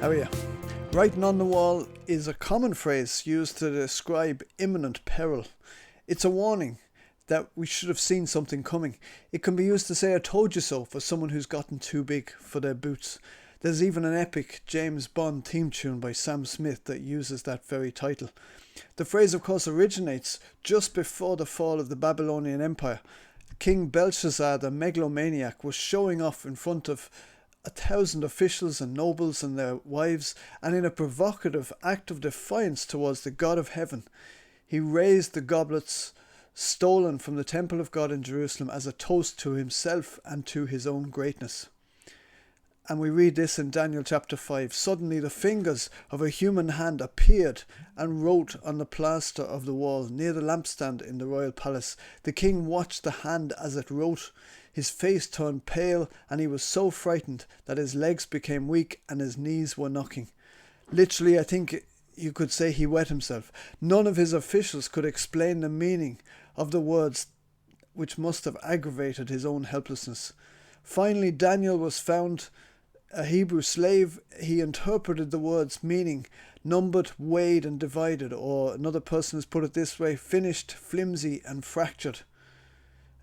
How are you? Writing on the wall is a common phrase used to describe imminent peril. It's a warning that we should have seen something coming. It can be used to say "I told you so" for someone who's gotten too big for their boots. There's even an epic James Bond theme tune by Sam Smith that uses that very title. The phrase, of course, originates just before the fall of the Babylonian Empire. King Belshazzar, the megalomaniac, was showing off in front of 1,000 officials and nobles and their wives, and in a provocative act of defiance towards the God of heaven, he raised the goblets stolen from the temple of God in Jerusalem as a toast to himself and to his own greatness. And we read this in Daniel chapter 5. Suddenly the fingers of a human hand appeared and wrote on the plaster of the wall near the lampstand in the royal palace. The king watched the hand as it wrote. His face turned pale and he was so frightened that his legs became weak and his knees were knocking. Literally, I think you could say he wet himself. None of his officials could explain the meaning of the words, which must have aggravated his own helplessness. Finally, Daniel was found a Hebrew slave. He interpreted the words meaning numbered, weighed and divided, or another person has put it this way: finished, flimsy and fractured.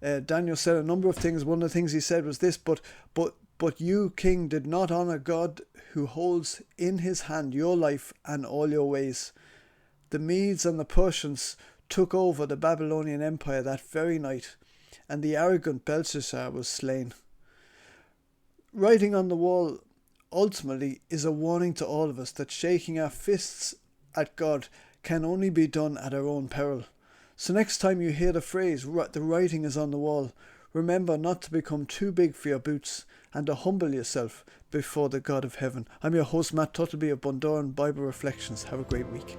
Daniel said a number of things. One of the things he said was this: but you, king, did not honor God, who holds in his hand your life and all your ways. The Medes and the Persians took over the Babylonian Empire that very night, and the arrogant Belshazzar was slain. Writing on the wall ultimately is a warning to all of us that shaking our fists at God can only be done at our own peril. So next time you hear the phrase, "the writing is on the wall," remember not to become too big for your boots and to humble yourself before the God of heaven. I'm your host, Matt Tuttleby of Bundoran Bible Reflections. Have a great week.